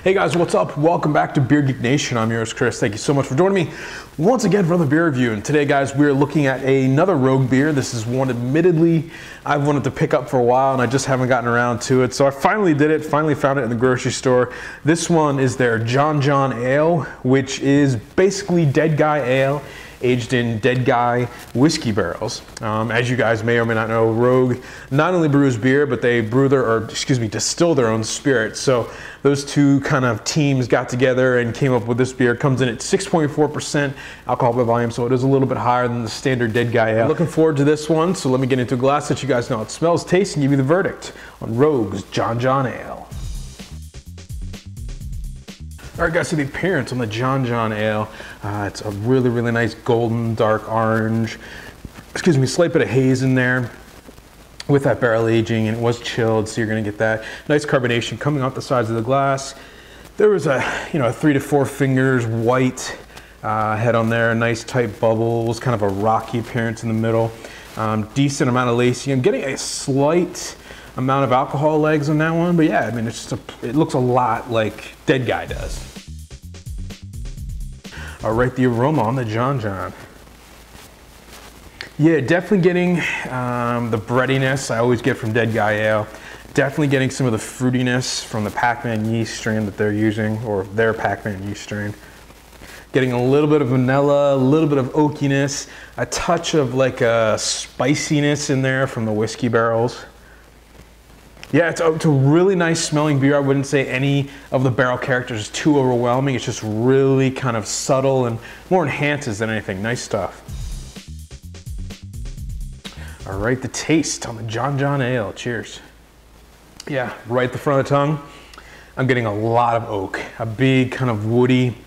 Hey guys, what's up? Welcome back to Beer Geek Nation. I'm yours, Chris. Thank you so much for joining me once again for another beer review. And today, guys, we're looking at another Rogue beer. This is one admittedly I've wanted to pick up for a while and I just haven't gotten around to it. So I finally did it, finally found it in the grocery store. This one is their John John Ale, which is basically Dead Guy Ale, aged in Dead Guy whiskey barrels. As you guys may or may not know, Rogue not only brews beer, but they distill their own spirits. So those two kind of teams got together and came up with this beer. It comes in at 6.4% alcohol by volume, so it is a little bit higher than the standard Dead Guy Ale. Looking forward to this one, so let me get into a glass that you guys know how it smells, tastes, and give you the verdict on Rogue's John John Ale. All right, guys, so the appearance on the John John Ale, it's a really, really nice golden, dark orange, slight bit of haze in there with that barrel aging, and it was chilled, so you're gonna get that nice carbonation coming off the sides of the glass. There was a 3 to 4 fingers white head on there, nice tight bubbles, kind of a rocky appearance in the middle, decent amount of lacing. I'm getting a slight amount of alcohol legs on that one, but yeah, I mean, it looks a lot like Dead Guy does. All right, the aroma on the John John. Yeah, definitely getting the breadiness I always get from Dead Guy Ale. Definitely getting some of the fruitiness from the Pac-Man yeast strain that they're using, or their Pac-Man yeast strain. Getting a little bit of vanilla, a little bit of oakiness, a touch of like a spiciness in there from the whiskey barrels. Yeah, it's a really nice smelling beer. I wouldn't say any of the barrel characters is too overwhelming. It's just really kind of subtle and more enhances than anything. Nice stuff. All right, the taste on the John John Ale. Cheers. Yeah, right at the front of the tongue, I'm getting a lot of oak. A big kind of woody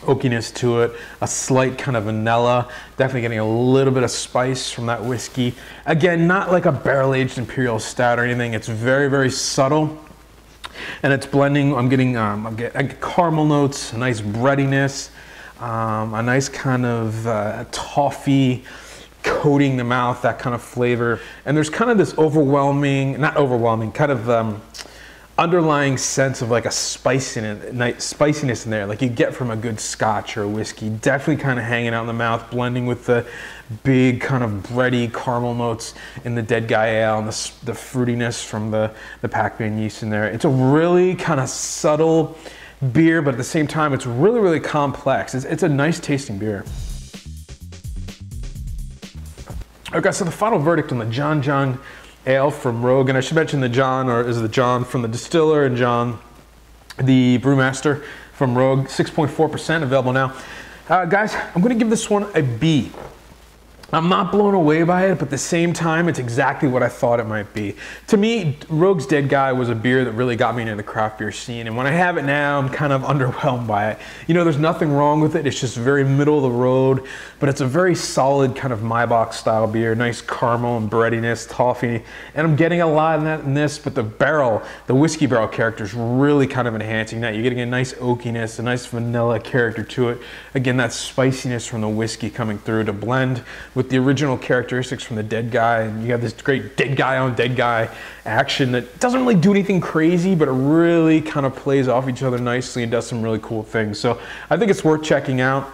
oakiness to it, a slight kind of vanilla, definitely getting a little bit of spice from that whiskey. Again, not like a barrel-aged imperial stout or anything. It's very, very subtle, and it's blending. I get caramel notes, a nice breadiness, a nice kind of toffee coating the mouth, that kind of flavor. And there's kind of this underlying sense of like a spiciness in there, like you get from a good scotch or a whiskey. Definitely kind of hanging out in the mouth, blending with the big kind of bready caramel notes in the Dead Guy Ale and the fruitiness from the Pac-Man yeast in there. It's a really kind of subtle beer, but at the same time, it's really, really complex. It's a nice tasting beer. Okay, so the final verdict on the John John Ale from Rogue, and I should mention the John from the Distiller and John, the Brewmaster from Rogue, 6.4% available now. Guys, I'm gonna give this one a B. I'm not blown away by it, but at the same time, it's exactly what I thought it might be. To me, Rogue's Dead Guy was a beer that really got me into the craft beer scene, and when I have it now, I'm kind of underwhelmed by it. You know, there's nothing wrong with it. It's just very middle of the road, but it's a very solid kind of Maier style beer, nice caramel and breadiness, toffee, and I'm getting a lot of that in this, but the whiskey barrel character is really kind of enhancing that. You're getting a nice oakiness, a nice vanilla character to it. Again, that spiciness from the whiskey coming through to blend with the original characteristics from the Dead Guy, and you have this great Dead Guy on Dead Guy action that doesn't really do anything crazy, but it really kind of plays off each other nicely and does some really cool things. So I think it's worth checking out.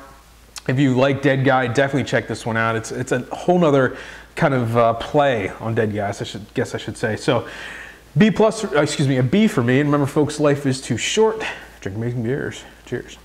If you like Dead Guy, definitely check this one out. It's a whole nother kind of play on Dead Guy, I should say. So a B for me. And remember, folks, life is too short. Drink amazing beers. Cheers.